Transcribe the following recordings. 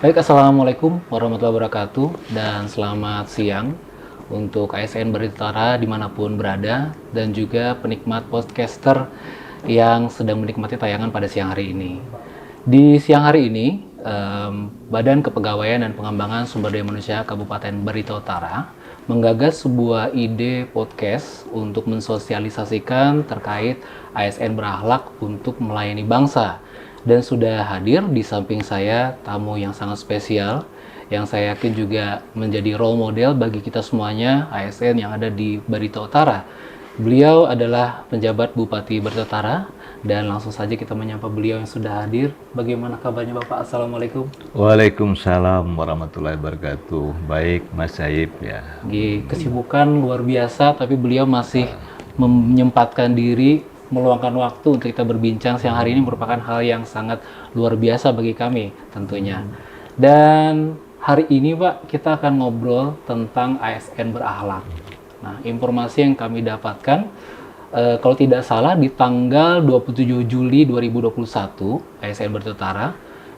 Baik, Assalamualaikum warahmatullahi wabarakatuh dan selamat siang untuk ASN Barita Utara dimanapun berada dan juga penikmat podcaster yang sedang menikmati tayangan pada siang hari ini. Di siang hari ini, Badan Kepegawaian dan Pengembangan Sumber Daya Manusia Kabupaten Barita Utara menggagas sebuah ide podcast untuk mensosialisasikan terkait ASN berakhlak untuk melayani bangsa. Dan sudah hadir di samping saya tamu yang sangat spesial, yang saya yakin juga menjadi role model bagi kita semuanya ASN yang ada di Barita Utara. Beliau adalah penjabat Bupati Barita Utara, dan langsung saja kita menyapa beliau yang sudah hadir. Bagaimana kabarnya Bapak? Assalamualaikum. Waalaikumsalam warahmatullahi wabarakatuh. Baik, Mas Saib ya. Kesibukan luar biasa, tapi beliau masih menyempatkan diri, meluangkan waktu untuk kita berbincang siang hari ini merupakan hal yang sangat luar biasa bagi kami tentunya. Dan hari ini Pak, kita akan ngobrol tentang ASN berakhlak. Nah, informasi yang kami dapatkan, kalau tidak salah di tanggal 27 Juli 2021, ASN Barita Utara,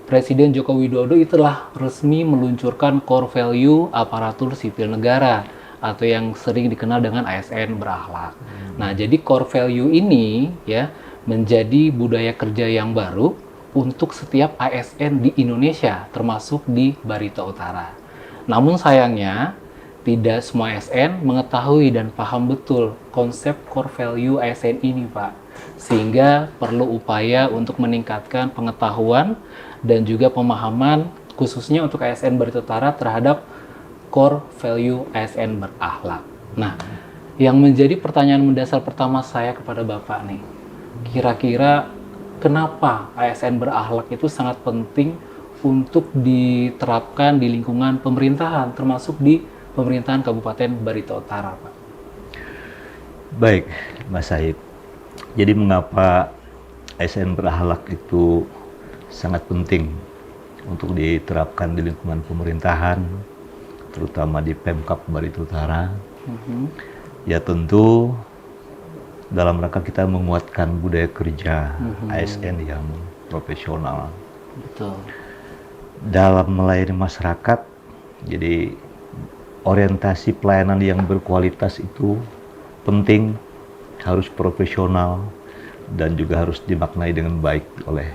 Presiden Joko Widodo telah resmi meluncurkan core value aparatur sipil negara atau yang sering dikenal dengan ASN berakhlak. Nah, jadi core value ini ya menjadi budaya kerja yang baru untuk setiap ASN di Indonesia, termasuk di Barita Utara. Namun sayangnya, tidak semua ASN mengetahui dan paham betul konsep core value ASN ini, Pak. Sehingga perlu upaya untuk meningkatkan pengetahuan dan juga pemahaman khususnya untuk ASN Barita Utara terhadap core value ASN berakhlak. Nah, yang menjadi pertanyaan mendasar pertama saya kepada Bapak nih, kira-kira kenapa ASN berakhlak itu sangat penting untuk diterapkan di lingkungan pemerintahan, termasuk di pemerintahan Kabupaten Barita Utara, Pak? Baik, Mas Saib. Jadi mengapa ASN berakhlak itu sangat penting untuk diterapkan di lingkungan pemerintahan, terutama di Pemkab Barita Utara? Ya tentu dalam rangka kita menguatkan budaya kerja ASN yang profesional. Betul. Dalam melayani masyarakat, jadi orientasi pelayanan yang berkualitas itu penting, harus profesional dan juga harus dimaknai dengan baik oleh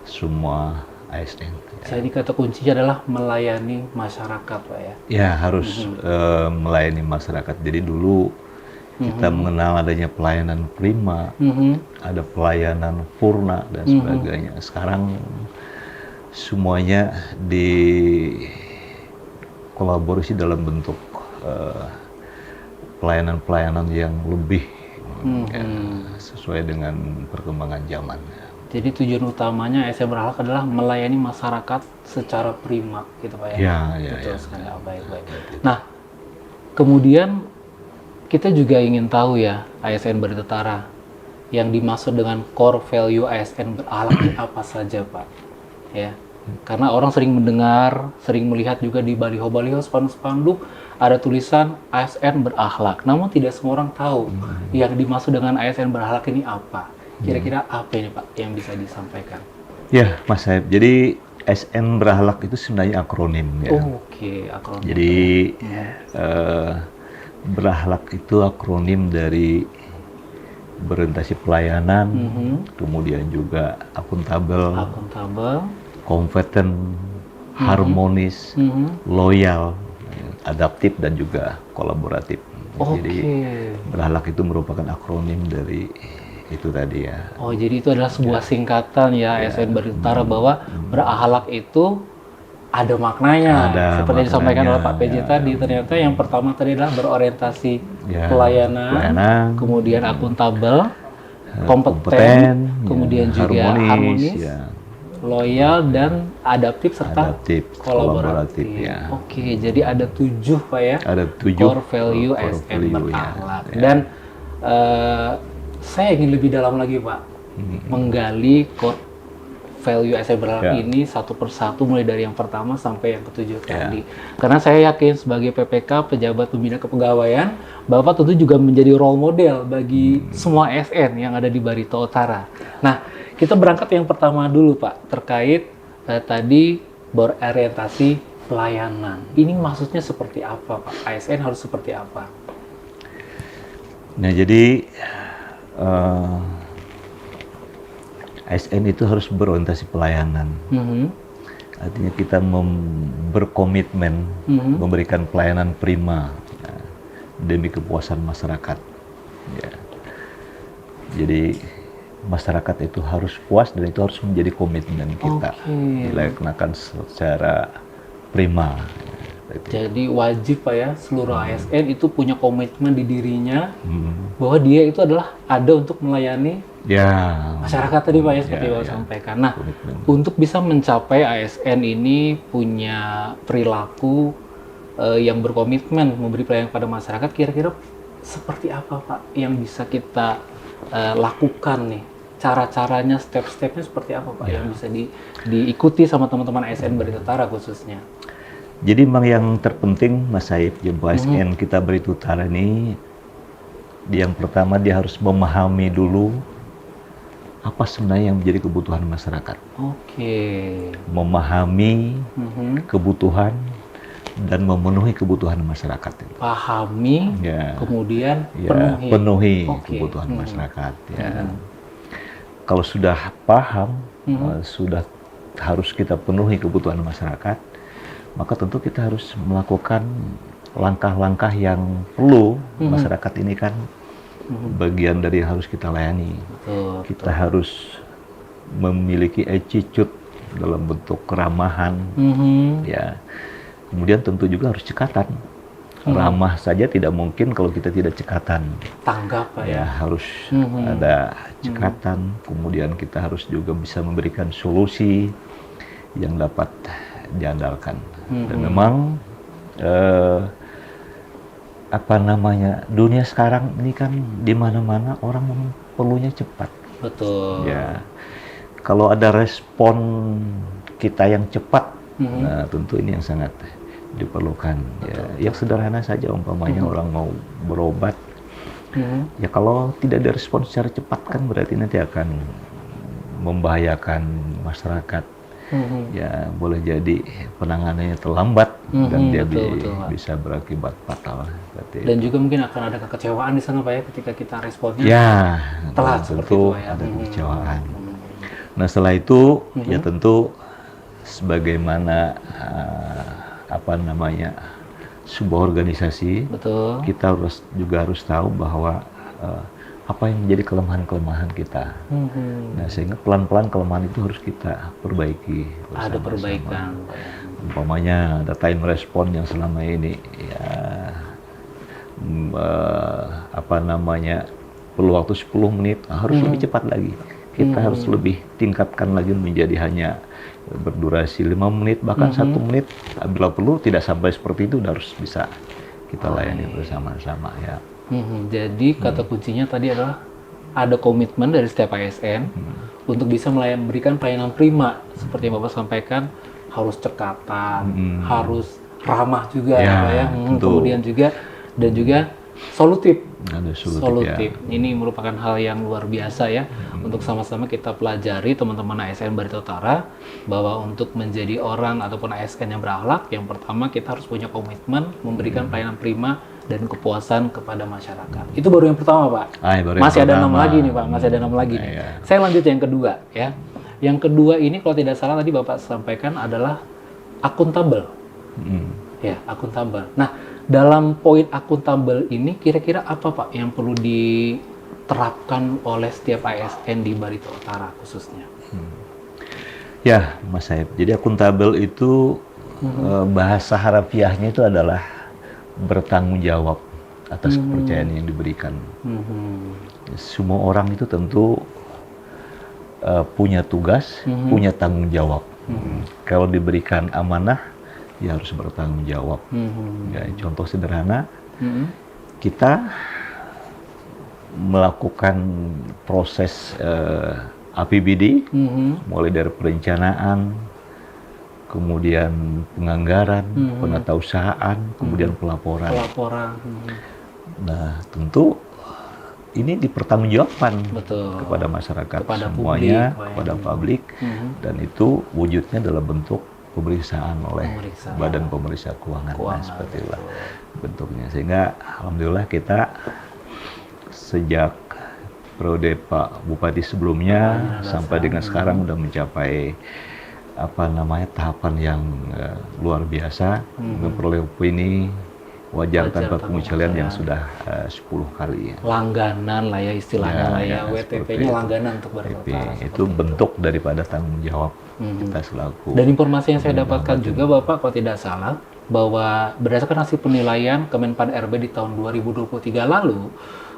semua ASN. Jadi kata kuncinya adalah melayani masyarakat, Pak ya? Ya, harus melayani masyarakat. Jadi dulu kita mengenal adanya pelayanan prima, ada pelayanan purna dan sebagainya. Sekarang semuanya dikolaborasi dalam bentuk pelayanan-pelayanan yang lebih sesuai dengan perkembangan zaman. Jadi tujuan utamanya ASN berakhlak adalah melayani masyarakat secara prima, gitu Pak ya? Betul sekali. Baik. Nah, kemudian kita juga ingin tahu ya, ASN Barita Utara, yang dimaksud dengan core value ASN berakhlak ini apa saja, Pak? Ya, karena orang sering mendengar, sering melihat juga di baliho-baliho, spanduk-spanduk ada tulisan ASN berakhlak. Namun tidak semua orang tahu yang dimaksud dengan ASN berakhlak ini apa. Kira-kira apa ini Pak yang bisa disampaikan? Ya, Mas Saib. Jadi ASN berakhlak itu sebenarnya akronim ya. Oke, akronim. Jadi berakhlak itu akronim dari berorientasi pelayanan, kemudian juga akuntabel, kompeten, harmonis, loyal, adaptif dan juga kolaboratif. Jadi berakhlak itu merupakan akronim dari itu tadi ya. Oh, jadi itu adalah sebuah singkatan ya, ASN Barita Utara, bahwa berakhlak itu ada maknanya. Seperti disampaikan oleh Pak PJ tadi, ternyata yang pertama tadi adalah berorientasi pelayanan, kemudian akuntabel, kompeten, kemudian juga harmonis, loyal dan adaptif serta kolaboratif. Ya. Oke, jadi ada 7 Pak ya. Ada 7 core value ASN berakhlak. Dan saya ingin lebih dalam lagi Pak, menggali core value ASN berakhlak ini satu persatu, mulai dari yang pertama sampai yang ke-7 tadi. Karena saya yakin sebagai PPK, pejabat pembina kepegawaian, Bapak tentu juga menjadi role model bagi semua ASN yang ada di Barita Utara. Nah, kita berangkat yang pertama dulu Pak, terkait tadi berorientasi pelayanan. Ini maksudnya seperti apa, Pak? ASN harus seperti apa? Nah, jadi ASN itu harus berorientasi pelayanan. Artinya kita berkomitmen memberikan pelayanan prima demi kepuasan masyarakat. Ya. Jadi masyarakat itu harus puas dan itu harus menjadi komitmen kita dilaksanakan secara prima. Jadi wajib Pak ya, seluruh ASN itu punya komitmen di dirinya bahwa dia itu adalah ada untuk melayani masyarakat tadi Pak ya, seperti Bapak sampaikan. Nah, untuk bisa mencapai ASN ini punya perilaku yang berkomitmen memberi pelayanan kepada masyarakat, kira-kira seperti apa Pak yang bisa kita lakukan nih? Cara-caranya, step-stepnya seperti apa Pak yang bisa diikuti sama teman-teman ASN Barito Utara khususnya? Jadi memang yang terpenting Mas Saib, jumpa ASN kita Barito Utara ini, yang pertama dia harus memahami dulu apa sebenarnya yang menjadi kebutuhan masyarakat. Memahami kebutuhan dan memenuhi kebutuhan masyarakat. Pahami, kemudian penuhi kebutuhan masyarakat. Kalau sudah paham, sudah harus kita penuhi kebutuhan masyarakat, maka tentu kita harus melakukan langkah-langkah yang perlu. Masyarakat ini kan bagian dari yang harus kita layani. Kita harus memiliki attitude dalam bentuk keramahan, ya. Kemudian tentu juga harus cekatan. Ramah saja tidak mungkin kalau kita tidak cekatan. Tanggap ya. Harus ada cekatan. Kemudian kita harus juga bisa memberikan solusi yang dapat diandalkan. Dan memang dunia sekarang ini kan di mana-mana orang memang perlunya cepat. Betul. Ya. Kalau ada respon kita yang cepat, nah tentu ini yang sangat diperlukan. Ya, yang sederhana saja umpamanya orang mau berobat. Ya kalau tidak ada respon secara cepat kan berarti nanti akan membahayakan masyarakat. Ya boleh jadi penanganannya terlambat dan dia bisa berakibat fatal. Dan juga mungkin akan ada kekecewaan di sana Pak ya ketika kita responnya telat seperti tentu itu ya. Ada kekecewaan. Nah setelah itu ya tentu sebagaimana sebuah organisasi, kita juga harus tahu bahwa apa yang menjadi kelemahan-kelemahan kita. Nah, sehingga pelan-pelan kelemahan itu harus kita perbaiki bersama-sama. Ada perbaikan. Umpamanya ada time response yang selama ini perlu waktu 10 menit, harus lebih cepat lagi. Kita harus lebih tingkatkan lagi menjadi hanya berdurasi 5 menit, bahkan 1 menit. Bila perlu tidak sampai seperti itu, harus bisa kita layani bersama-sama ya. Jadi kata kuncinya tadi adalah ada komitmen dari setiap ASN untuk bisa memberikan pelayanan prima seperti yang Bapak sampaikan, harus cekatan, harus ramah juga kemudian juga solutif. Solutif. Ini merupakan hal yang luar biasa ya untuk sama-sama kita pelajari teman-teman ASN Barito Utara bahwa untuk menjadi orang ataupun ASN yang berakhlak, yang pertama kita harus punya komitmen memberikan pelayanan prima dan kepuasan kepada masyarakat. Itu baru yang pertama Pak. Masih ada 6 lagi nih Pak, masih ada 6 lagi nih. Saya lanjut yang kedua ya. Yang kedua ini kalau tidak salah tadi Bapak sampaikan adalah akuntabel. Ya, akuntabel. Nah, dalam poin akuntabel ini kira-kira apa Pak yang perlu diterapkan oleh setiap ASN di Barito Utara khususnya? Ya, Mas Saib. Jadi akuntabel itu bahasa harafiahnya itu adalah bertanggung jawab atas kepercayaan yang diberikan. Semua orang itu tentu punya tugas, punya tanggung jawab. Kalau diberikan amanah, ya harus bertanggung jawab. Ya, contoh sederhana, kita melakukan proses APBD, mulai dari perencanaan, kemudian penganggaran, penatausahaan, kemudian pelaporan. Nah, tentu ini dipertanggungjawabkan kepada masyarakat, kepada semuanya, publik, kepada publik, dan itu wujudnya dalam bentuk pemeriksaan oleh Badan Pemeriksa Keuangan. Nah, seperti itulah bentuknya. Sehingga alhamdulillah kita sejak periode Pak Bupati sebelumnya sampai dengan sekarang udah mencapai tahapan yang luar biasa, memperoleh opini wajar tanpa pengecualian yang sudah 10 kali. Langganan lah ya istilahnya lah ya, WTP-nya langganan untuk Barita Utara. Itu bentuk daripada tanggung jawab kita selaku. Dan informasi yang saya dapatkan juga Bapak, kalau tidak salah, bahwa berdasarkan hasil penilaian Kemenpan RB di tahun 2023 lalu,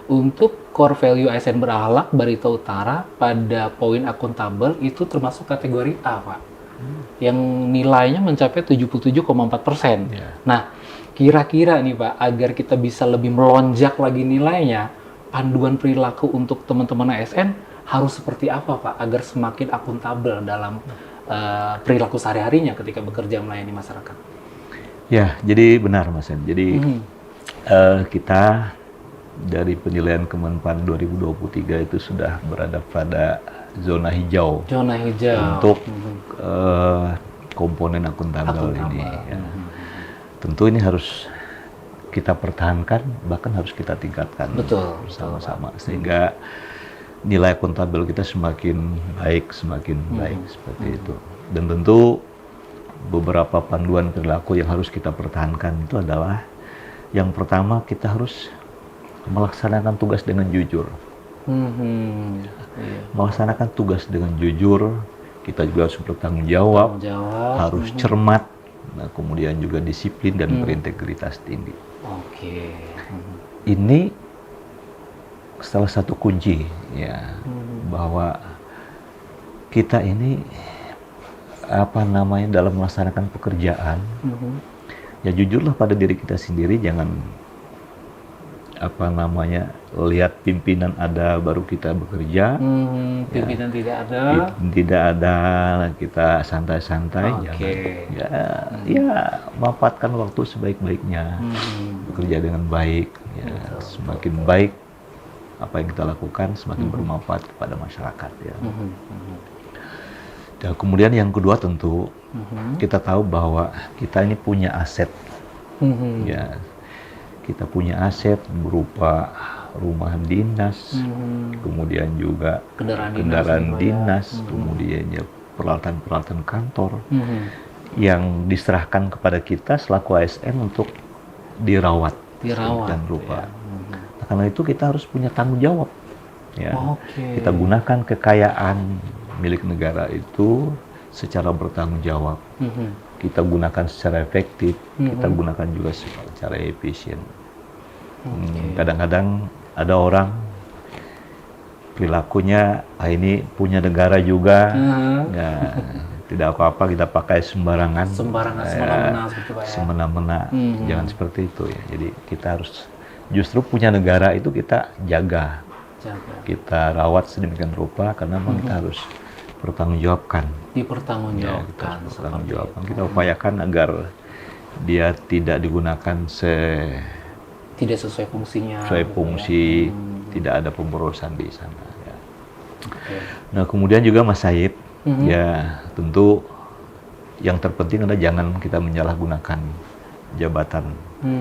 untuk core value ASN berakhlak Barita Utara pada poin akuntabel itu termasuk kategori A, Pak. Yang nilainya mencapai 77,4%. Nah, kira-kira nih Pak, agar kita bisa lebih melonjak lagi nilainya, panduan perilaku untuk teman-teman ASN harus seperti apa Pak, agar semakin akuntabel dalam perilaku sehari-harinya ketika bekerja melayani masyarakat? Ya, jadi benar Mas Hen. Jadi kita dari penilaian Kemenpan 2023 itu sudah berada pada zona hijau. Zona hijau. Untuk komponen akuntabel ini. Ya. Tentu ini harus kita pertahankan, bahkan harus kita tingkatkan bersama-sama. Sehingga nilai akuntabel kita semakin baik seperti itu. Dan tentu beberapa panduan perilaku yang harus kita pertahankan itu adalah yang pertama, kita harus melaksanakan tugas dengan jujur. Melaksanakan tugas dengan jujur, kita juga harus bertanggung jawab, harus cermat, nah, kemudian juga disiplin dan berintegritas tinggi. Ini salah satu kunci ya, bahwa kita ini dalam melaksanakan pekerjaan, ya jujurlah pada diri kita sendiri, jangan lihat pimpinan ada baru kita bekerja, pimpinan tidak ada kita santai-santai, manfaatkan waktu sebaik-baiknya, bekerja dengan baik, ya, semakin baik apa yang kita lakukan semakin bermanfaat kepada masyarakat ya. Dan kemudian yang kedua tentu kita tahu bahwa kita ini punya aset, ya. Kita punya aset berupa rumah dinas, kemudian juga kendaraan dinas, kemudian ya peralatan-peralatan kantor yang diserahkan kepada kita selaku ASN untuk dirawat dan rupa. Nah, karena itu kita harus punya tanggung jawab. Ya. Kita gunakan kekayaan milik negara itu secara bertanggung jawab. Kita gunakan secara efektif, kita gunakan juga secara efisien. Kadang-kadang ada orang perilakunya, ini punya negara juga, ya, tidak apa-apa kita pakai sembarangan, semena-mena, jangan seperti itu ya. Jadi kita harus justru punya negara itu kita jaga. Kita rawat sedemikian rupa karena memang kita harus dipertanggungjawabkan. Kita upayakan agar dia tidak digunakan tidak sesuai fungsinya. Tidak ada pemborosan di sana. Ya. Nah kemudian juga Mas Said, ya tentu yang terpenting adalah jangan kita menyalahgunakan jabatan,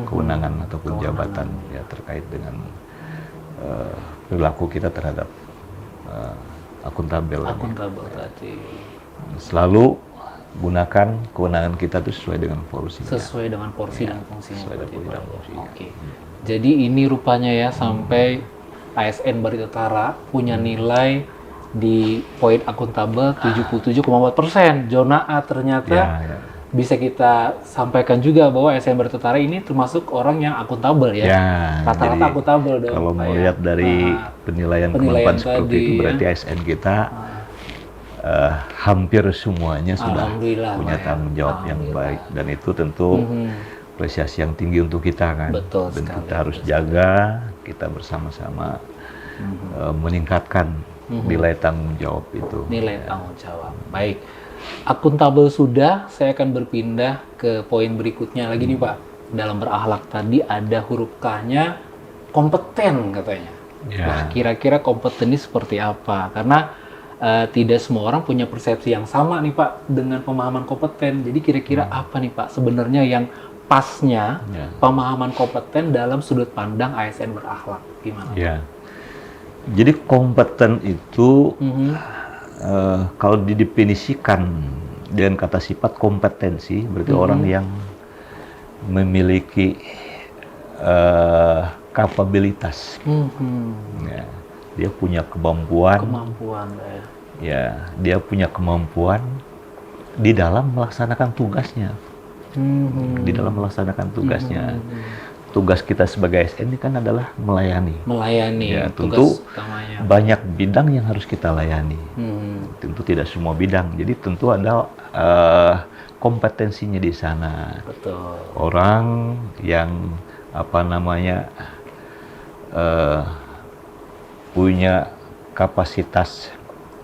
kewenangan ataupun jabatan ya terkait dengan perilaku kita terhadap akuntabel tadi. Selalu gunakan kewenangan kita itu sesuai dengan porsinya. Sesuai dengan porsi dan fungsinya. Jadi ini rupanya ya sampai ASN Barita Utara punya nilai di poin akuntabel 77,4%. Zona A ternyata bisa kita sampaikan juga bahwa ASN Barita Utara ini termasuk orang yang akuntabel ya. Rata-rata akuntabel dong. Kalau melihat dari penilaian Kemenpan seperti itu berarti ASN kita hampir semuanya sudah punya tanggung jawab yang baik, dan itu tentu apresiasi yang tinggi untuk kita kan. Dan kita harus jaga, kita bersama-sama meningkatkan nilai tanggung jawab itu. Nilai tanggung jawab. Baik. Akuntabel sudah, saya akan berpindah ke poin berikutnya lagi nih Pak. Dalam berakhlak tadi ada huruf K-nya kompeten katanya. Nah, kira-kira kompeten ini seperti apa? Karena tidak semua orang punya persepsi yang sama nih Pak dengan pemahaman kompeten. Jadi kira-kira apa nih Pak sebenarnya yang pasnya pemahaman kompeten dalam sudut pandang ASN berakhlak? Gimana? Ya. Jadi kompeten itu kalau didefinisikan dengan kata sifat kompetensi, berarti orang yang memiliki kapabilitas. Ya, dia punya kemampuan. Ya, dia punya kemampuan di dalam melaksanakan tugasnya. Di dalam melaksanakan tugasnya. Tugas kita sebagai ASN ini kan adalah melayani. Ya, tentu banyak bidang yang harus kita layani. Tentu tidak semua bidang. Jadi tentu ada kompetensinya di sana. Betul. Orang yang punya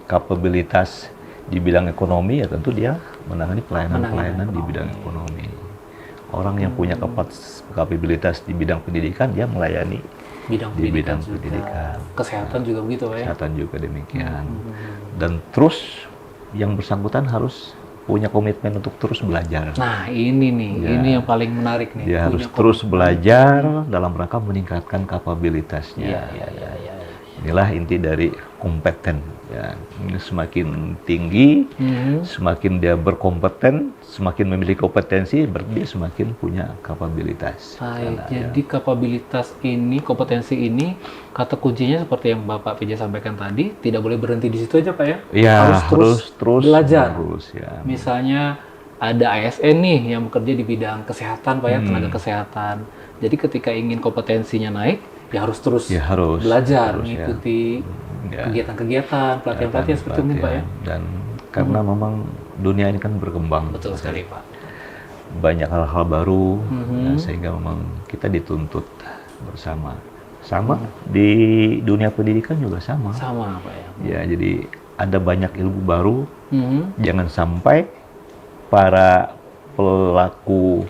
kapabilitas di bidang ekonomi, ya tentu dia menangani pelayanan di bidang ekonomi. Orang yang punya kapabilitas di bidang pendidikan, dia melayani di bidang pendidikan. Kesehatan juga begitu, Pak ya? Kesehatan juga demikian. Dan terus yang bersangkutan harus punya komitmen untuk terus belajar. Nah, ini nih, ini yang paling menarik nih. Dia harus terus belajar dalam rangka meningkatkan kapabilitasnya. Inilah inti dari kompeten. Ya, ini semakin tinggi, semakin dia berkompeten, semakin memiliki kompetensi, berarti dia semakin punya kapabilitas. Jadi kapabilitas ini, kompetensi ini, kata kuncinya seperti yang Bapak PJ sampaikan tadi, tidak boleh berhenti di situ aja Pak ya? Ya, harus terus belajar. Ya. Misalnya ada ASN nih yang bekerja di bidang kesehatan Pak ya, tenaga kesehatan. Jadi ketika ingin kompetensinya naik, ya harus terus belajar, mengikuti kegiatan-kegiatan, pelatihan-pelatihan seperti ini Pak ya. Dan karena memang dunia ini kan berkembang. Betul sekali Pak. Banyak hal-hal baru, sehingga memang kita dituntut bersama. Sama di dunia pendidikan juga sama. Sama Pak ya. Ya, jadi ada banyak ilmu baru. Jangan sampai para pelaku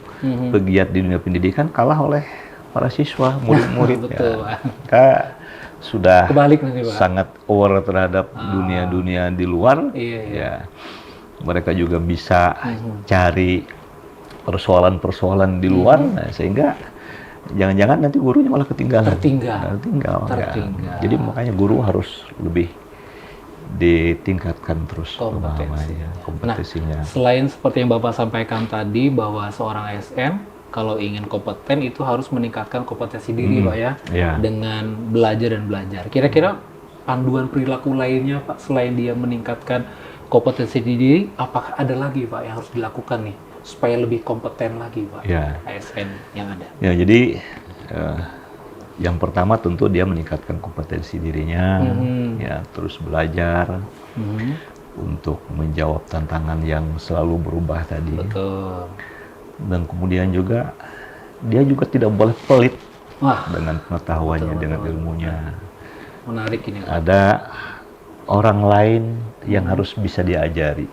pegiat di dunia pendidikan kalah oleh para siswa, murid-murid. Betul, ya. Kita sudah kebalik nanti, Pak. Sangat aware terhadap dunia-dunia di luar. Ya, mereka juga bisa cari persoalan-persoalan di luar, sehingga jangan-jangan nanti gurunya malah tertinggal. Ya. Jadi makanya guru harus lebih ditingkatkan terus kompetensinya. Nah, selain seperti yang Bapak sampaikan tadi bahwa seorang ASN kalau ingin kompeten itu harus meningkatkan kompetensi diri Pak ya, dengan belajar dan belajar. Kira-kira panduan perilaku lainnya Pak selain dia meningkatkan kompetensi diri, apakah ada lagi Pak yang harus dilakukan nih supaya lebih kompeten lagi Pak ASN yang ada? Ya, jadi yang pertama tentu dia meningkatkan kompetensi dirinya, ya terus belajar untuk menjawab tantangan yang selalu berubah tadi. Betul. Dan kemudian juga dia juga tidak boleh pelit dengan pengetahuannya, dengan ilmunya. Menarik ini. Ada orang lain yang harus bisa diajari.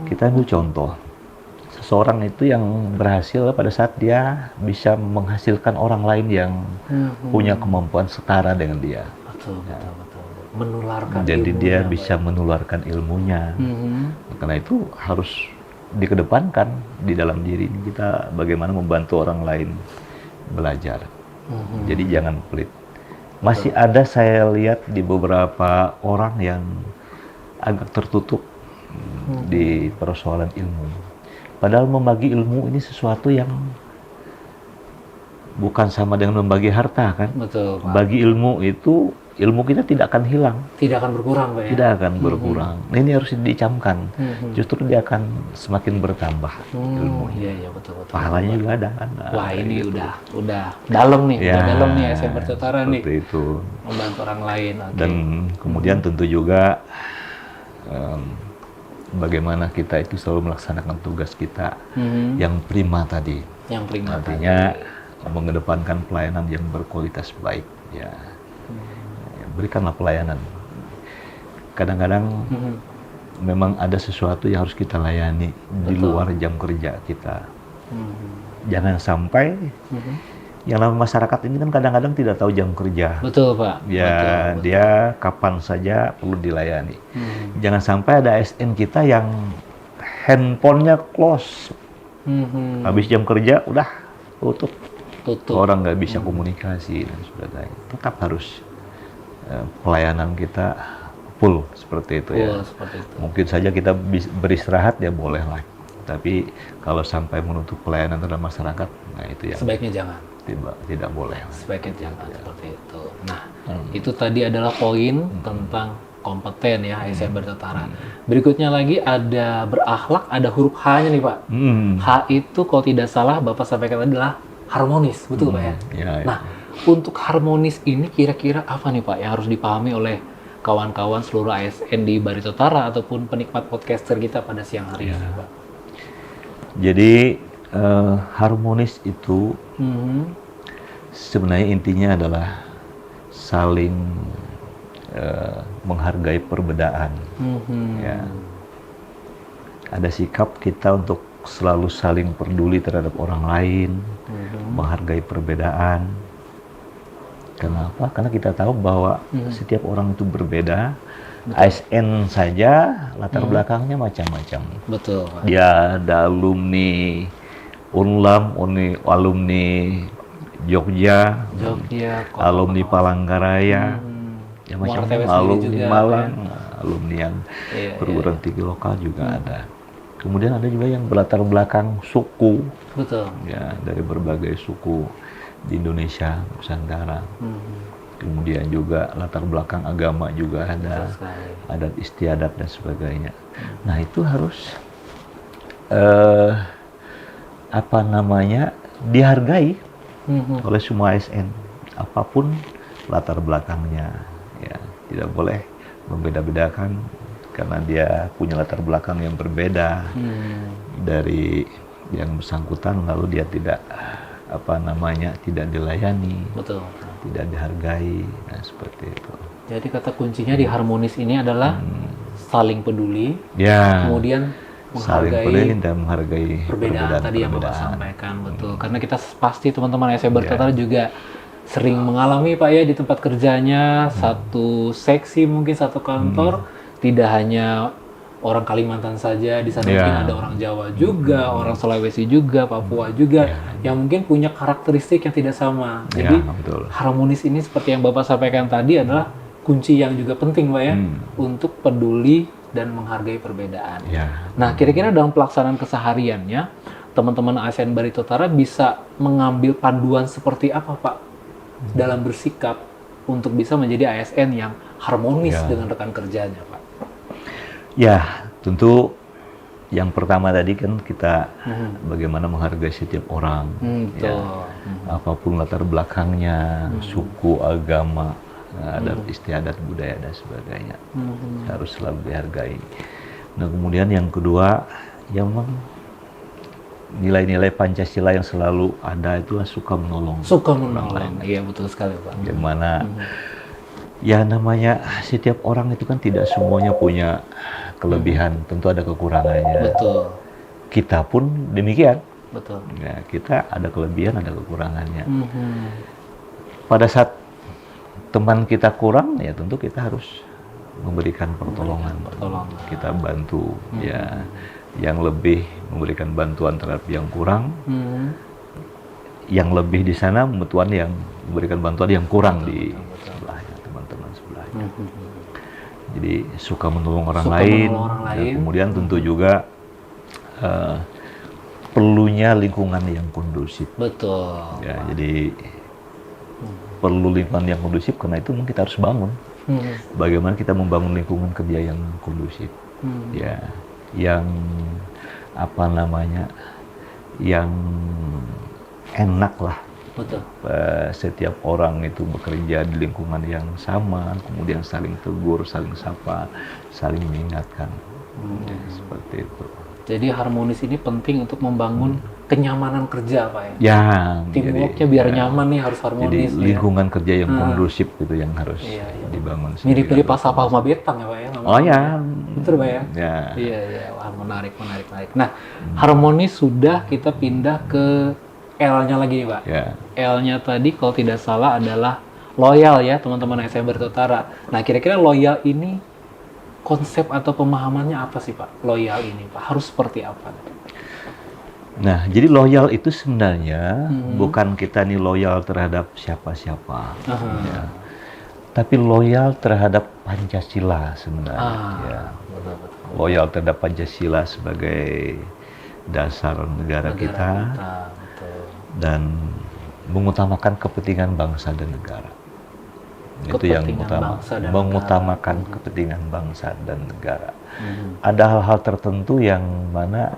Kita ambil contoh, seseorang itu yang berhasil pada saat dia bisa menghasilkan orang lain yang punya kemampuan setara dengan dia. Betul. Menularkan. Jadi dia bisa menularkan ilmunya. Karena itu harus dikedepankan di dalam diri kita bagaimana membantu orang lain belajar. Jadi jangan pelit. Masih ada saya lihat di beberapa orang yang agak tertutup di persoalan ilmu. Padahal membagi ilmu ini sesuatu yang bukan sama dengan membagi harta kan. Betul, Pak. Bagi ilmu itu, ilmu kita tidak akan hilang. Tidak akan berkurang, Pak ya? Tidak akan berkurang. Nah, ini harus dicamkan. Justru dia akan semakin bertambah ilmunya. Iya, betul. Pahalanya juga ada kan. Wah, ini gitu. udah dalam nih, udah dalam nih ASN Bertetara nih. Seperti itu. Membantu orang lain. Dan kemudian tentu juga bagaimana kita itu selalu melaksanakan tugas kita yang prima tadi. Yang prima. Artinya mengedepankan pelayanan yang berkualitas baik. Ya, berikanlah pelayanan. Kadang-kadang memang ada sesuatu yang harus kita layani di luar jam kerja kita. Jangan sampai yang namanya masyarakat ini kan kadang-kadang tidak tahu jam kerja. Betul, Pak. Ya, Betul. dia kapan saja perlu dilayani. Jangan sampai ada ASN kita yang handphonenya close. Habis jam kerja, udah tutup. Orang nggak bisa komunikasi dan sebagainya. Tetap harus pelayanan kita full seperti itu ya. Seperti itu. Mungkin saja kita beristirahat ya boleh lah. Tapi kalau sampai menutup pelayanan terhadap masyarakat, nah itu ya. Sebaiknya jangan. Tidak boleh. Sebaiknya jangan seperti itu. Nah, itu tadi adalah poin tentang kompeten ya ASN bertetara. Berikutnya lagi ada berakhlak, ada huruf H-nya nih Pak. H itu kalau tidak salah Bapak sampaikan tadi adalah harmonis, betul Pak ya? Ya? Nah, untuk harmonis ini kira-kira apa nih Pak yang harus dipahami oleh kawan-kawan seluruh ASN di Baritoutara ataupun penikmat podcaster kita pada siang hari ini Pak? Jadi harmonis itu sebenarnya intinya adalah saling menghargai perbedaan. Ya. Ada sikap kita untuk selalu saling peduli terhadap orang lain, menghargai perbedaan. Kenapa? Karena kita tahu bahwa setiap orang itu berbeda. ASN saja latar belakangnya macam-macam. Betul, Pak. Dia ada alumni Unlam, alumni Jogja, alumni Palangkaraya, ya macam-macam, alumni Malang, alumni yang perguruan tinggi lokal juga ada. Kemudian ada juga yang berlatar belakang suku, ya dari berbagai suku di Indonesia, Nusantara. Kemudian juga latar belakang agama juga ada, adat istiadat dan sebagainya. Nah itu harus dihargai oleh semua ASN, apapun latar belakangnya, ya tidak boleh membeda-bedakan karena dia punya latar belakang yang berbeda dari yang bersangkutan, lalu dia tidak tidak dilayani, tidak dihargai, nah seperti itu. Jadi kata kuncinya di harmonis ini adalah saling peduli, kemudian saling peduli dan menghargai perbedaan tadi yang Bapak sampaikan, betul. Karena kita pasti teman-teman ASN Baritoutara juga sering mengalami Pak ya di tempat kerjanya, satu seksi mungkin satu kantor, tidak hanya orang Kalimantan saja, di sana mungkin ada orang Jawa juga, orang Sulawesi juga, Papua juga, yang mungkin punya karakteristik yang tidak sama. Jadi harmonis ini seperti yang Bapak sampaikan tadi adalah kunci yang juga penting Pak ya, untuk peduli dan menghargai perbedaan. Nah, kira-kira dalam pelaksanaan kesehariannya, teman-teman ASN Baritoutara bisa mengambil panduan seperti apa Pak dalam bersikap untuk bisa menjadi ASN yang harmonis dengan rekan kerjanya Pak? Ya, tentu yang pertama tadi kan kita bagaimana menghargai setiap orang, apapun latar belakangnya, suku, agama, adat istiadat, budaya dan sebagainya, harus selalu dihargai. Nah kemudian yang kedua, yang nilai-nilai Pancasila yang selalu ada itu suka menolong. Suka menolong, iya betul sekali Pak. Bagaimana ya namanya setiap orang itu kan tidak semuanya punya kelebihan, tentu ada kekurangannya. Betul. Kita pun demikian. Betul. Ya, kita ada kelebihan, ada kekurangannya. Pada saat teman kita kurang, ya tentu kita harus memberikan pertolongan. Kita bantu, ya, yang lebih memberikan bantuan terhadap yang kurang. Yang lebih di sana bantuan yang memberikan bantuan yang kurang di sebelahnya, teman-teman sebelahnya. Jadi suka menolong orang lain, dan kemudian tentu juga perlunya lingkungan yang kondusif. Betul. Ya, jadi perlu lingkungan yang kondusif, karena itu kita harus bangun. Bagaimana kita membangun lingkungan kerja yang kondusif, ya, yang yang enak lah. Betul. Setiap orang itu bekerja di lingkungan yang sama, kemudian saling tegur, saling sapa, saling mengingatkan, seperti itu. Jadi harmonis ini penting untuk membangun kenyamanan kerja Pak ya? Ya. Teamworknya biar nyaman nih harus harmonis. Jadi lingkungan kerja yang kondusif gitu yang harus dibangun. Mirip-mirip pas apa sama betang ya Pak ya? Oh ya. Betul Pak ya? Iya. Wah menarik. Nah, harmonis sudah, kita pindah ke L-nya lagi nih Pak. Ya. L-nya tadi kalau tidak salah adalah loyal ya teman-teman ASN Barito Utara. Nah kira-kira loyal ini konsep atau pemahamannya apa sih Pak? Loyal ini Pak harus seperti apa? Nah, jadi loyal itu sebenarnya bukan kita nih loyal terhadap siapa-siapa, ya. Tapi loyal terhadap Pancasila sebenarnya. Ya. Betul-betul. Loyal terhadap Pancasila sebagai dasar negara kita, betul. dan mengutamakan kepentingan bangsa dan negara. Itu yang utama, mengutamakan kepentingan bangsa dan negara. Ada hal-hal tertentu yang mana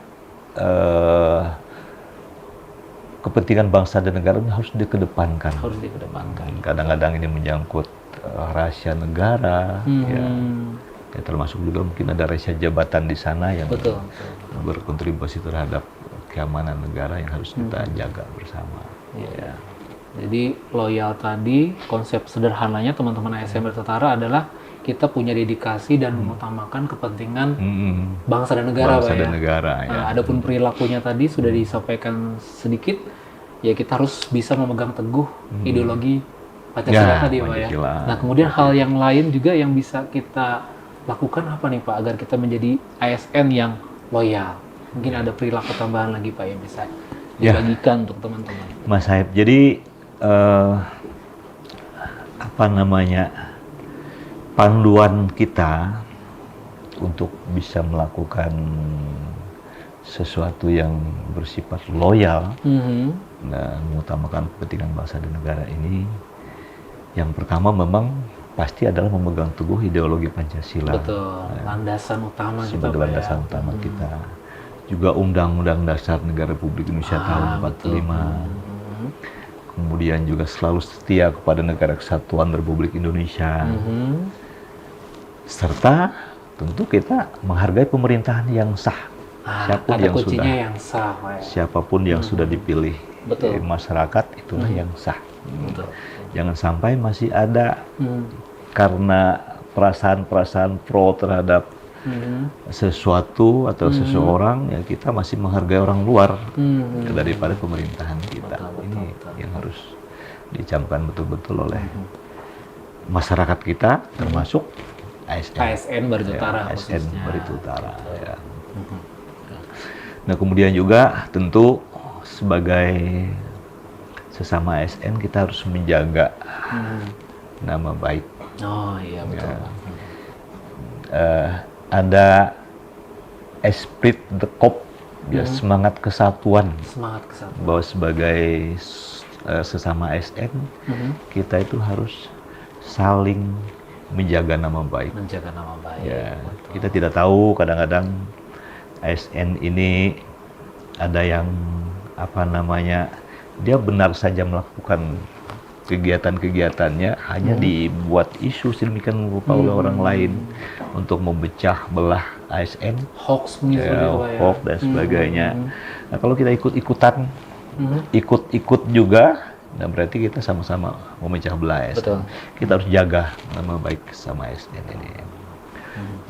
kepentingan bangsa dan negara ini harus dikedepankan. Harus dikedepankan. Kadang-kadang ini menyangkut rahasia negara, ya termasuk juga mungkin ada rahasia jabatan di sana yang berkontribusi terhadap keamanan negara yang harus kita jaga bersama. Ya. Jadi loyal tadi konsep sederhananya teman-teman ASN Barito Utara adalah kita punya dedikasi dan mengutamakan kepentingan bangsa dan negara, bangsa Pak, dan ya. negara, ya. Nah, adapun perilakunya tadi sudah disampaikan sedikit, ya kita harus bisa memegang teguh ideologi Pancasila tadi, Pak, ya. Nah, kemudian hal yang lain juga yang bisa kita lakukan apa nih, Pak, agar kita menjadi ASN yang loyal? Mungkin ada perilaku tambahan lagi, Pak, yang bisa dibagikan untuk teman-teman. Mas Saib, jadi apa namanya, panduan kita untuk bisa melakukan sesuatu yang bersifat loyal dan mengutamakan kepentingan bangsa dan negara ini, yang pertama memang pasti adalah memegang teguh ideologi Pancasila. Betul, landasan utama sebagai landasan utama kita. Juga Undang-Undang Dasar Negara Republik Indonesia tahun 45. Kemudian juga selalu setia kepada negara kesatuan Republik Indonesia. Serta tentu kita menghargai pemerintahan yang sah. Siapapun yang sudah dipilih masyarakat, itulah yang sah. Jangan sampai masih ada karena perasaan-perasaan pro terhadap sesuatu atau seseorang, ya kita masih menghargai orang luar daripada pemerintahan kita. Ini yang harus dicamkan betul-betul oleh masyarakat kita, termasuk ASN Barito Utara, ASN Barito Utara. Ya. Nah, kemudian juga tentu sebagai sesama ASN kita harus menjaga nama baik. Oh iya, betul. Ada esprit de corps, ya, semangat kesatuan. Bahwa sebagai sesama ASN kita itu harus saling menjaga nama baik. Ya, kita tidak tahu, kadang-kadang ASN ini ada yang apa namanya, dia benar saja melakukan kegiatan-kegiatannya, hanya dibuat isu sedemikian rupa oleh orang lain untuk memecah belah ASN, hoax dan sebagainya. Nah, kalau kita ikut-ikutan, ikut juga, nah berarti kita sama-sama memecah belah ASN. Kita harus jaga nama baik sama ASN ini.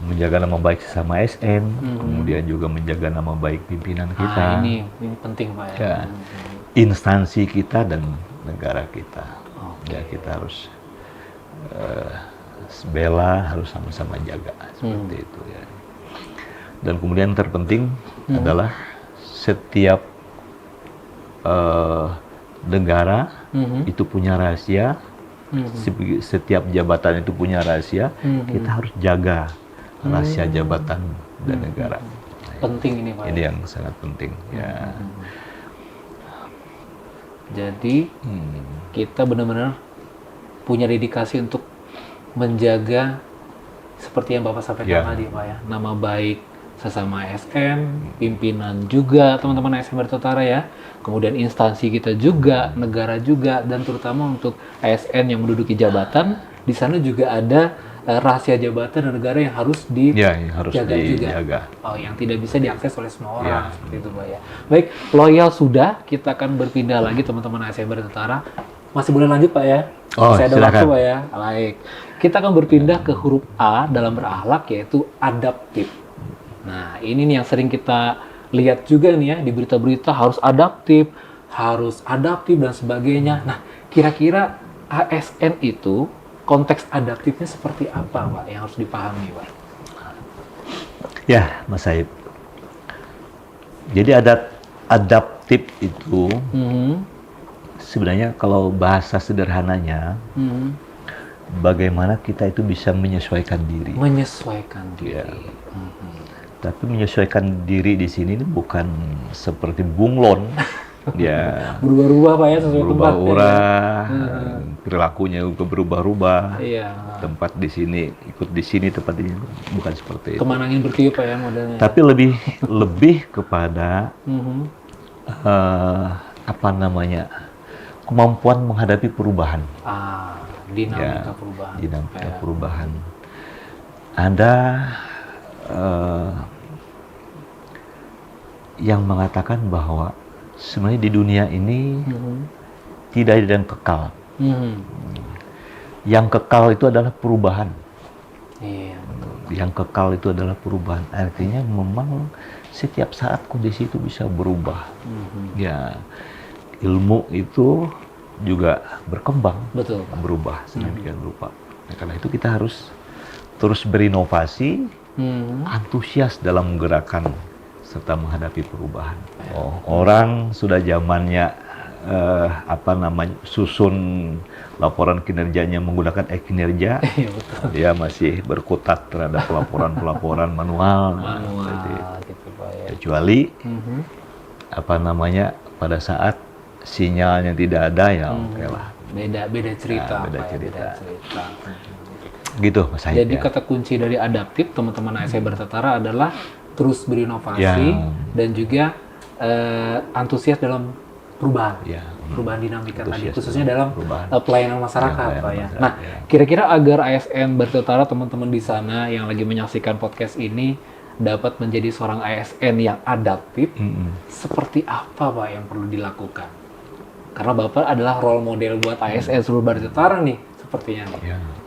Menjaga nama baik sesama ASN, kemudian juga menjaga nama baik pimpinan kita. Ini penting, Pak, ya. Instansi kita dan negara kita. Ya, kita harus bela, harus sama-sama jaga seperti itu, ya. Dan kemudian terpenting adalah setiap negara itu punya rahasia, setiap jabatan itu punya rahasia, kita harus jaga rahasia jabatan dan negara. Penting ini, Pak. Ini yang sangat penting, ya. Jadi kita benar-benar punya dedikasi untuk menjaga seperti yang Bapak sampaikan tadi, Pak, ya, nama baik sesama ASN, pimpinan juga teman-teman ASN Barito Utara, ya. Kemudian instansi kita juga, negara juga, dan terutama untuk ASN yang menduduki jabatan, di sana juga ada rahasia jabatan dan negara yang harus dijaga juga. Yang tidak bisa diakses oleh semua orang, seperti itu, Pak, ya. Baik, loyal sudah, kita akan berpindah lagi teman-teman ASN Barito Utara. Masih boleh lanjut, Pak, ya? Saya ada waktu, Pak, ya. Baik. Kita akan berpindah ke huruf A dalam berakhlak, yaitu adaptif. Nah, ini nih yang sering kita lihat juga nih, ya, di berita-berita harus adaptif, harus adaptif dan sebagainya. Nah, kira-kira ASN itu konteks adaptifnya seperti apa, Pak, yang harus dipahami, Pak? Ya, Mas Saib. Jadi adaptif itu sebenarnya kalau bahasa sederhananya, bagaimana kita itu bisa menyesuaikan diri. Menyesuaikan diri. Ya. Tapi menyesuaikan diri di sini ini bukan seperti bunglon, ya. Berubah-ubah, Pak, ya, sesuai tempat. Berubah-ubah, perilakunya juga berubah-ubah. Iya. Tempat di sini, ikut di sini, tempat di sini, bukan seperti itu. Kemana angin bertiup, Pak, ya, modelnya. Tapi lebih kepada apa namanya, kemampuan menghadapi perubahan. Dinamika perubahan. Dinamika perubahan. Ada yang mengatakan bahwa sebenarnya di dunia ini tidak ada yang kekal. Yang kekal itu adalah perubahan. Iya, betul. Yang kekal itu adalah perubahan. Artinya memang setiap saat kondisi itu bisa berubah. Ya, ilmu itu juga berkembang, betul, Pak. Berubah sedemikian rupa. Nah, karena itu kita harus terus berinovasi, antusias dalam gerakan serta menghadapi perubahan. Orang sudah zamannya susun laporan kinerjanya menggunakan e-kinerja. Iya, betul. Dia masih berkutat terhadap pelaporan manual. Gitu, Pak, ya. Kecuali pada saat sinyalnya tidak ada, ya oke lah. Beda cerita, beda Pak, ya, cerita. beda cerita. Gitu, Mas Said. Jadi ya. kata kunci dari adaptif teman-teman ASN Bertetara adalah terus berinovasi dan juga antusias dalam perubahan, perubahan dinamika tadi, khususnya dalam pelayanan masyarakat, Pak, ya. Nah, kira-kira agar ASN Bertetara, teman-teman di sana yang lagi menyaksikan podcast ini dapat menjadi seorang ASN yang adaptif, seperti apa, Pak, yang perlu dilakukan? Karena Bapak adalah role model buat ASN seluruh Bertetara nih, sepertinya.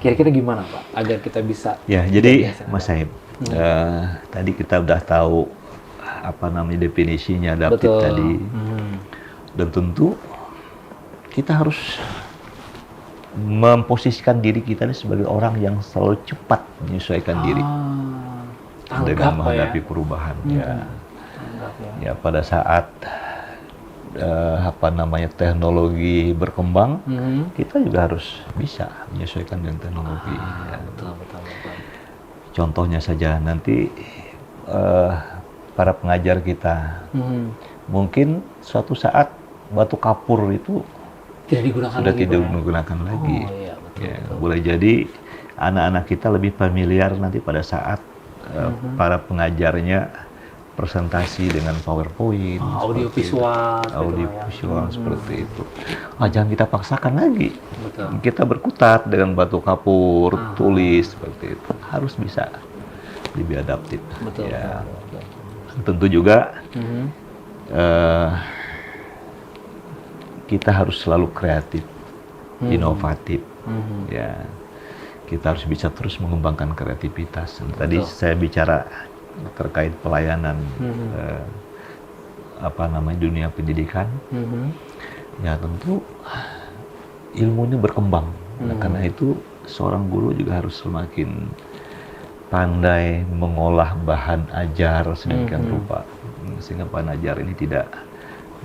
Kira-kira gimana, Pak, agar kita bisa? Ya, jadi Mas Saib, tadi kita udah tahu apa namanya definisinya adaptif tadi. Dan tentu kita harus memposisikan diri kita sebagai orang yang selalu cepat menyesuaikan diri dengan menghadapi perubahan. Ya, pada saat teknologi berkembang, kita juga harus bisa menyesuaikan dengan teknologi. Betul. Contohnya saja nanti para pengajar kita, mungkin suatu saat batu kapur itu sudah tidak digunakan lagi. Betul. Boleh jadi anak-anak kita lebih familiar nanti pada saat para pengajarnya presentasi dengan PowerPoint, audio visual seperti itu. Jangan kita paksakan lagi. Betul. Kita berkutat dengan batu kapur, tulis seperti itu. Harus bisa lebih adaptif. Betul. Ya. Tentu juga kita harus selalu kreatif, inovatif. Ya, kita harus bisa terus mengembangkan kreativitas. Tadi saya bicara terkait pelayanan dunia pendidikan. Ya, tentu ilmu ini berkembang. Nah, karena itu seorang guru juga harus semakin pandai mengolah bahan ajar sedemikian rupa sehingga bahan ajar ini tidak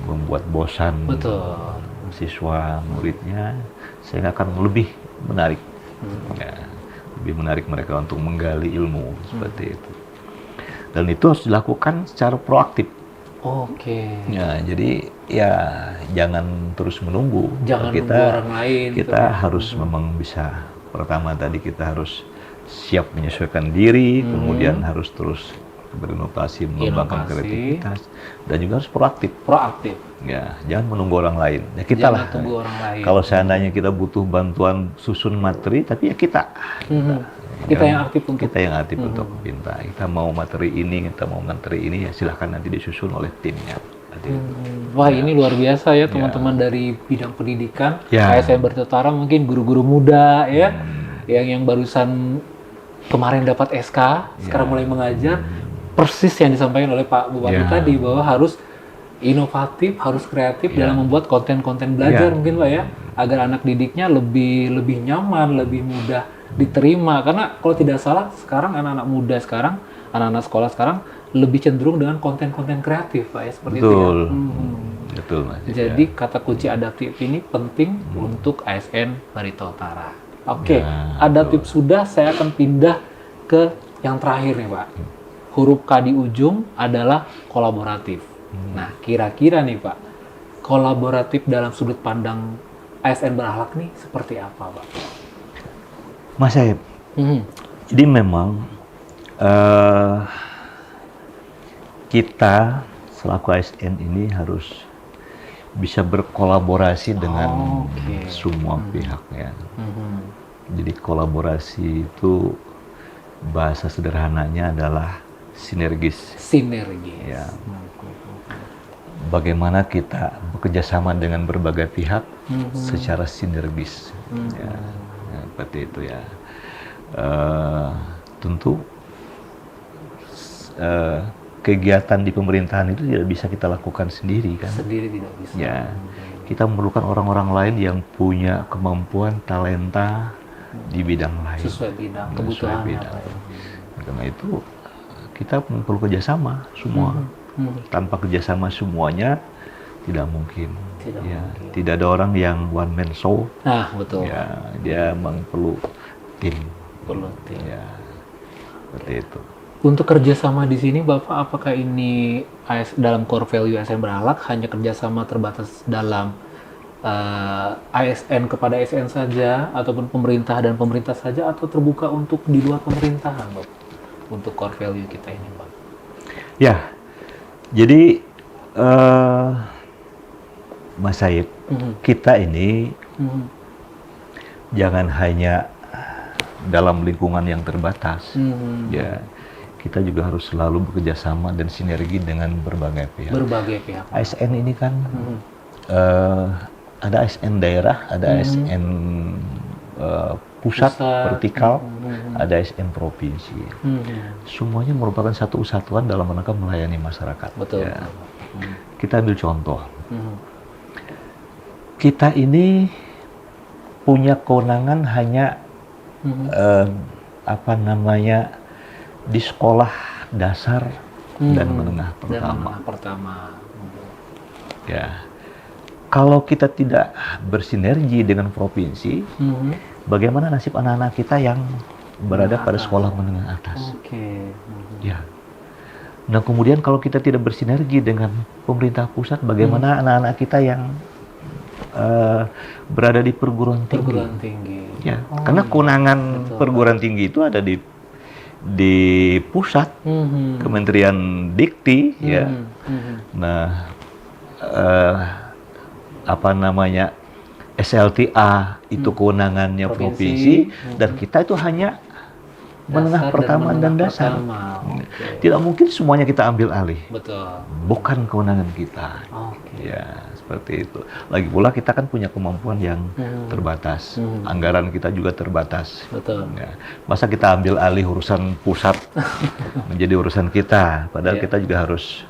membuat bosan siswa muridnya, sehingga akan lebih menarik, lebih menarik mereka untuk menggali ilmu seperti itu. Dan itu harus dilakukan secara proaktif. Ya, jadi ya jangan terus menunggu. Jangan kita menunggu orang lain. Kita harus memang bisa. Pertama tadi kita harus siap menyesuaikan diri, kemudian harus terus berinovasi, mengembangkan kreativitas, dan juga harus proaktif. Ya, jangan menunggu orang lain. Ya kita lah. Kalau seandainya kita butuh bantuan susun materi, tapi ya kita yang aktif untuk minta. Kita mau materi ini, ya silahkan nanti disusun oleh timnya. Wah, ini luar biasa ya teman-teman dari bidang pendidikan. ASN Bertetara mungkin guru-guru muda ya, yang barusan kemarin dapat SK, sekarang mulai mengajar. Persis yang disampaikan oleh Pak Bupati tadi, bahwa harus inovatif, harus kreatif dalam membuat konten-konten belajar mungkin Pak ya, agar anak didiknya lebih nyaman, lebih mudah diterima. Karena kalau tidak salah sekarang anak-anak muda sekarang, anak-anak sekolah sekarang lebih cenderung dengan konten-konten kreatif Pak ya, seperti itu ya. Betul Mas. Jadi kata kunci adaptif ini penting untuk ASN Barito Utara. Oke, adaptif sudah, saya akan pindah ke yang terakhir nih Pak. Huruf K di ujung adalah kolaboratif. Nah, kira-kira nih Pak, kolaboratif dalam sudut pandang ASN Berakhlak nih seperti apa Pak? Mas Saib, jadi memang kita selaku ASN ini harus bisa berkolaborasi dengan semua pihak ya. Jadi kolaborasi itu bahasa sederhananya adalah sinergis. Sinergis. Ya. Bagaimana kita bekerja sama dengan berbagai pihak secara sinergis. Ya, seperti itu ya. Tentu kegiatan di pemerintahan itu tidak bisa kita lakukan sendiri kan. Sendiri tidak bisa. Ya, kita memerlukan orang-orang lain yang punya kemampuan, talenta di bidang lain. Sesuai bidang kebutuhannya. Karena itu kita perlu kerjasama semua. Tanpa kerjasama semuanya tidak mungkin. Tidak ada orang yang one man show. Nah, betul. Ya, dia memang perlu tim. Perlu tim. Ya, seperti itu. Untuk kerjasama di sini, Bapak, apakah ini dalam core value ASN Berakhlak hanya kerjasama terbatas dalam ASN kepada ASN saja, ataupun pemerintah dan pemerintah saja, atau terbuka untuk di luar pemerintahan, Bapak? Untuk core value kita ini, Pak. Ya, jadi Mas Said, kita ini jangan hanya dalam lingkungan yang terbatas, ya. Kita juga harus selalu bekerja sama dan sinergi dengan berbagai pihak. Berbagai pihak. ASN ini kan ada ASN daerah, ada ASN pusat vertikal, ada ASN provinsi. Semuanya merupakan satu kesatuan dalam rangka melayani masyarakat. Betul. Ya. Kita ambil contoh. Kita ini punya kewenangan hanya di sekolah dasar dan menengah pertama. Ya, kalau kita tidak bersinergi dengan provinsi, bagaimana nasib anak-anak kita yang berada pada sekolah menengah atas? Ya. Nah, kemudian kalau kita tidak bersinergi dengan pemerintah pusat, bagaimana anak-anak kita yang berada di perguruan tinggi? Ya, karena kewenangan perguruan tinggi itu ada di pusat, Kementerian Dikti, ya. Nah, SLTA itu kewenangannya provinsi, dan kita itu hanya menengah pertama dan dasar. Tidak mungkin semuanya kita ambil alih. Betul. Bukan kewenangan kita. Ya, seperti itu. Lagi pula kita kan punya kemampuan yang terbatas. Anggaran kita juga terbatas. Betul. Ya. Masa kita ambil alih urusan pusat menjadi urusan kita, padahal kita juga harus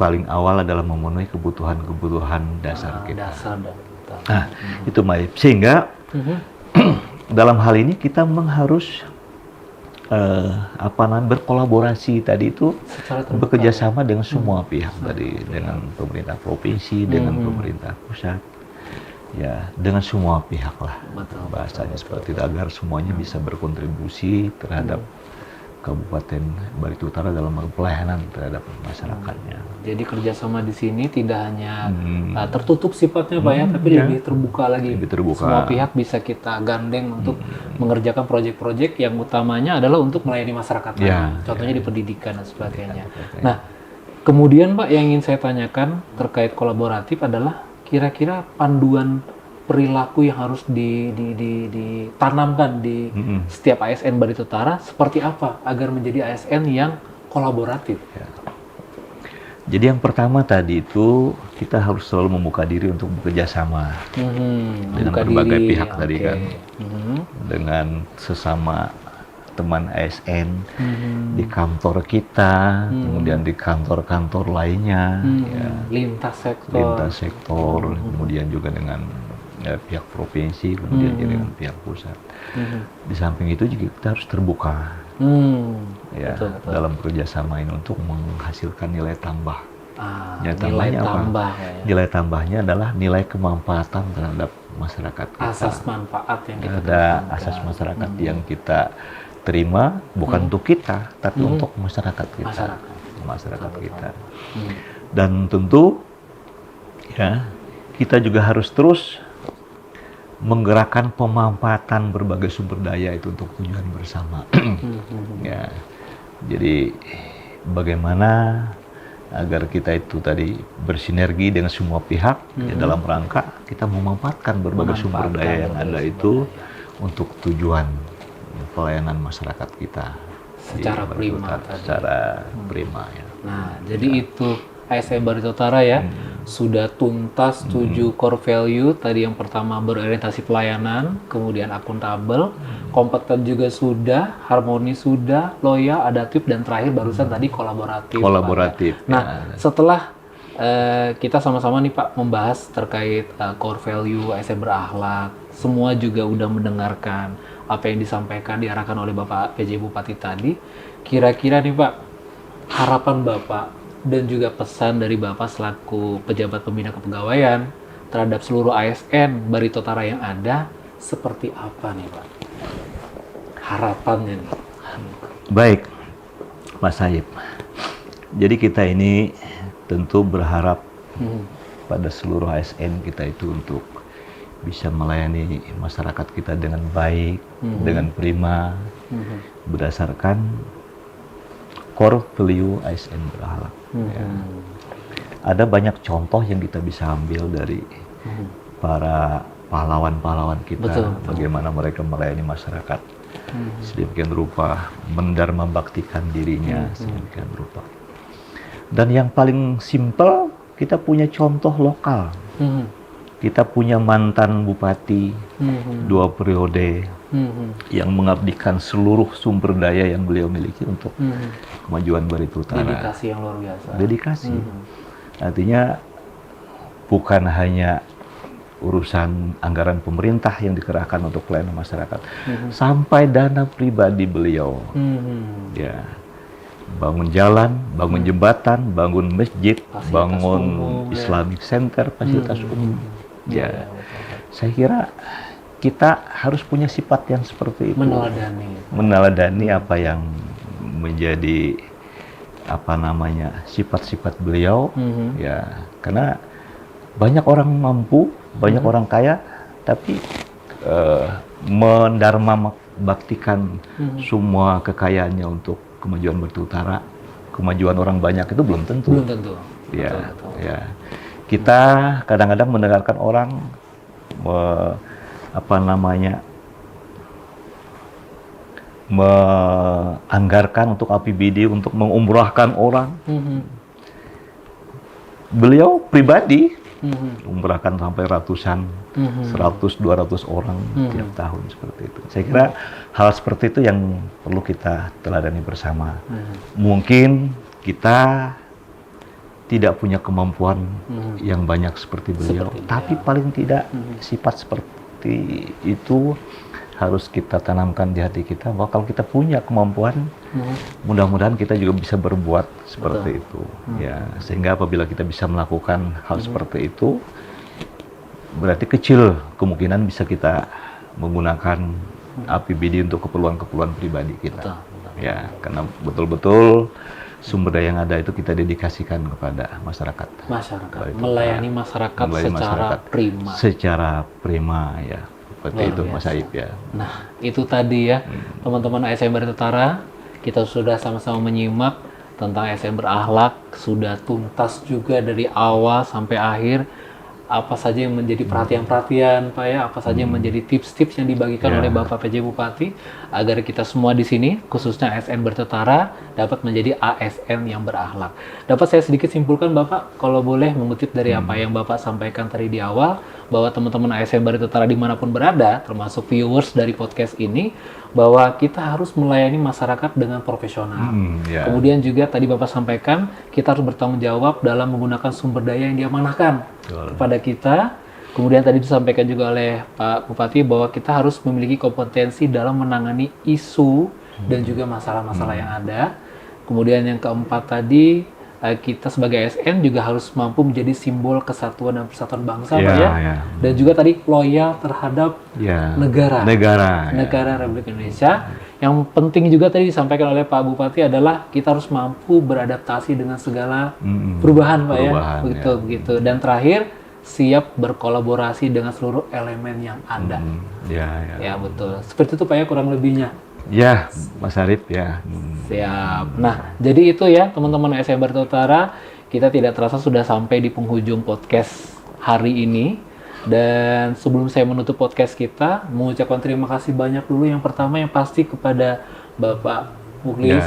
paling awal adalah memenuhi kebutuhan dasar kita. Nah, itu Mai. Sehingga dalam hal ini kita memang harus berkolaborasi tadi itu, bekerja sama dengan semua pihak tadi, dengan pemerintah provinsi, dengan pemerintah pusat, ya, dengan semua pihak lah. Bahasanya seperti itu, agar semuanya bisa berkontribusi terhadap Kabupaten Barito Utara dalam pelayanan terhadap masyarakatnya. Jadi kerjasama di sini tidak hanya tertutup sifatnya Pak ya, tapi lebih terbuka lagi. Lebih terbuka. Semua pihak bisa kita gandeng untuk mengerjakan proyek-proyek yang utamanya adalah untuk melayani masyarakat. Contohnya di pendidikan dan sebagainya. Nah, kemudian Pak yang ingin saya tanyakan terkait kolaboratif adalah kira-kira panduan perilaku yang harus ditanamkan di setiap ASN Barito Utara seperti apa agar menjadi ASN yang kolaboratif? Ya. Jadi yang pertama tadi itu kita harus selalu membuka diri untuk bekerja sama dengan berbagai pihak tadi kan, dengan sesama teman ASN, di kantor kita, kemudian di kantor-kantor lainnya, ya, lintas sektor, kemudian juga dengan pihak provinsi, kemudian juga dengan pihak pusat. Di samping itu juga kita harus terbuka, ya, betul. Dalam kerjasama ini untuk menghasilkan nilai tambah. Nilai tambahnya apa? Nilai tambahnya adalah nilai kemanfaatan terhadap masyarakat kita. Asas manfaat yang kita ada asas masyarakat yang kita terima bukan untuk kita, tapi untuk masyarakat kita. Masyarakat kita. Dan tentu ya kita juga harus terus menggerakkan pemanfaatan berbagai sumber daya itu untuk tujuan bersama. Ya, jadi bagaimana agar kita itu tadi bersinergi dengan semua pihak ya, dalam rangka kita memanfaatkan berbagai sumber daya yang ada itu untuk tujuan pelayanan masyarakat kita secara prima. Secara prima ya. Nah, jadi itu ASN Barito Utara ya, sudah tuntas 7 core value. Tadi yang pertama berorientasi pelayanan, kemudian akuntabel, kompeten juga sudah, harmoni sudah, loyal, adaptif, dan terakhir barusan tadi kolaboratif. Kolaboratif. Pak, ya. Nah, setelah kita sama-sama nih Pak membahas terkait core value ASN berakhlak, semua juga udah mendengarkan apa yang disampaikan, diarahkan oleh Bapak PJ Bupati tadi. Kira-kira nih Pak, harapan Bapak dan juga pesan dari Bapak selaku pejabat pembina kepegawaian terhadap seluruh ASN Barito Utara yang ada seperti apa nih Pak? Harapannya nih. Baik, Mas Saib. Jadi kita ini tentu berharap pada seluruh ASN kita itu untuk bisa melayani masyarakat kita dengan baik, dengan prima, berdasarkan core value ASN berakhlak. Ya. Ada banyak contoh yang kita bisa ambil dari para pahlawan-pahlawan kita, betul. Bagaimana mereka melayani masyarakat sedemikian rupa, mendharma baktikan dirinya sedemikian rupa. Dan yang paling simpel, kita punya contoh lokal. Kita punya mantan bupati 2 periode yang mengabdikan seluruh sumber daya yang beliau miliki untuk kemajuan Barito Utara. Dedikasi yang luar biasa. Dedikasi. Artinya bukan hanya urusan anggaran pemerintah yang dikerahkan untuk pelayanan masyarakat, sampai dana pribadi beliau. Ya, bangun jalan, bangun jembatan, bangun masjid, fasilitas bangun umum, Islamic Center, fasilitas umum. Ya, saya kira kita harus punya sifat yang seperti itu. Meneladani apa yang menjadi sifat-sifat beliau. Ya, karena banyak orang mampu, banyak orang kaya, tapi mendharma baktikan semua kekayaannya untuk kemajuan Barito Utara, kemajuan orang banyak itu belum tentu. Belum tentu. Ya, betul. Ya. Kita kadang-kadang mendengarkan orang menganggarkan untuk APBD untuk mengumrahkan orang. Beliau pribadi umrahkan sampai ratusan, 100-200 orang tiap tahun seperti itu. Saya kira hal seperti itu yang perlu kita teladani bersama. Mungkin kita tidak punya kemampuan yang banyak seperti beliau, tapi paling tidak sifat seperti itu harus kita tanamkan di hati kita, bahwa kalau kita punya kemampuan, mudah-mudahan kita juga bisa berbuat seperti itu. Ya, sehingga apabila kita bisa melakukan hal seperti itu, berarti kecil kemungkinan bisa kita menggunakan APBD untuk keperluan-keperluan pribadi kita. Ya, karena betul-betul sumber daya yang ada itu kita dedikasikan kepada masyarakat. Melayani masyarakat secara prima. Secara prima, ya. Seperti itu, Mas Saib, ya. Nah, itu tadi ya, teman-teman ASN Barito Utara, kita sudah sama-sama menyimak tentang ASN berakhlak, sudah tuntas juga dari awal sampai akhir apa saja yang menjadi perhatian-perhatian Pak ya, apa saja yang menjadi tips-tips yang dibagikan oleh Bapak PJ Bupati agar kita semua di sini khususnya ASN Bertetara dapat menjadi ASN yang berakhlak. Dapat saya sedikit simpulkan Bapak kalau boleh mengutip dari apa yang Bapak sampaikan tadi di awal bahwa teman-teman ASN Bertetara dimanapun berada termasuk viewers dari podcast ini bahwa kita harus melayani masyarakat dengan profesional. Kemudian juga tadi Bapak sampaikan kita harus bertanggung jawab dalam menggunakan sumber daya yang diamanahkan kepada kita. Kemudian tadi disampaikan juga oleh Pak Bupati bahwa kita harus memiliki kompetensi dalam menangani isu dan juga masalah-masalah yang ada. Kemudian yang keempat tadi kita sebagai ASN juga harus mampu menjadi simbol kesatuan dan persatuan bangsa Pak ya. Dan juga tadi loyal terhadap negara Republik Indonesia. Yang penting juga tadi disampaikan oleh Pak Bupati adalah kita harus mampu beradaptasi dengan segala perubahan Pak ya. Begitu. Dan terakhir siap berkolaborasi dengan seluruh elemen yang ada. Ya betul. Seperti itu Pak ya kurang lebihnya. Ya, Mas Arif ya. Siap. Nah, jadi itu ya teman-teman ASN Bertetara, kita tidak terasa sudah sampai di penghujung podcast hari ini. Dan sebelum saya menutup podcast kita, mengucapkan terima kasih banyak dulu. Yang pertama yang pasti kepada Bapak Mukhlis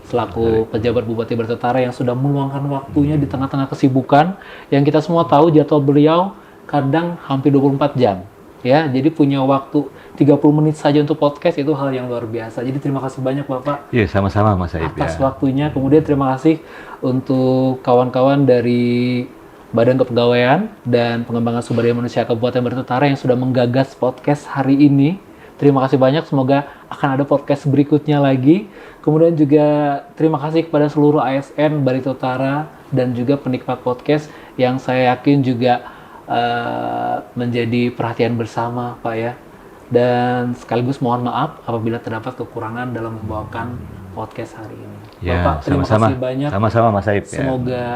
selaku pejabat Bupati Bertetara yang sudah meluangkan waktunya di tengah-tengah kesibukan yang kita semua tahu jadwal beliau kadang hampir 24 jam. Ya, jadi punya waktu 30 menit saja untuk podcast itu hal yang luar biasa. Jadi terima kasih banyak Bapak. Iya, sama-sama Mas Aib atas waktunya. Kemudian terima kasih untuk kawan-kawan dari Badan Kepegawaian dan Pengembangan Sumber Daya Manusia Kabupaten Bertetara yang sudah menggagas podcast hari ini. Terima kasih banyak, semoga akan ada podcast berikutnya lagi. Kemudian juga terima kasih kepada seluruh ASN Bertetara dan juga penikmat podcast yang saya yakin juga menjadi perhatian bersama Pak ya. Dan sekaligus mohon maaf apabila terdapat kekurangan dalam membawakan podcast hari ini. Ya, Bapak terima kasih banyak. Sama-sama Mas Aib. Semoga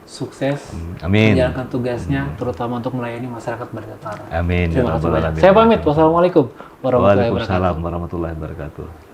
sukses menjalankan tugasnya terutama untuk melayani masyarakat Bertetara. Amin. Terima kasih banyak. Saya pamit. Wassalamualaikum warahmatullahi wabarakatuh. Waalaikumsalam warahmatullahi wabarakatuh.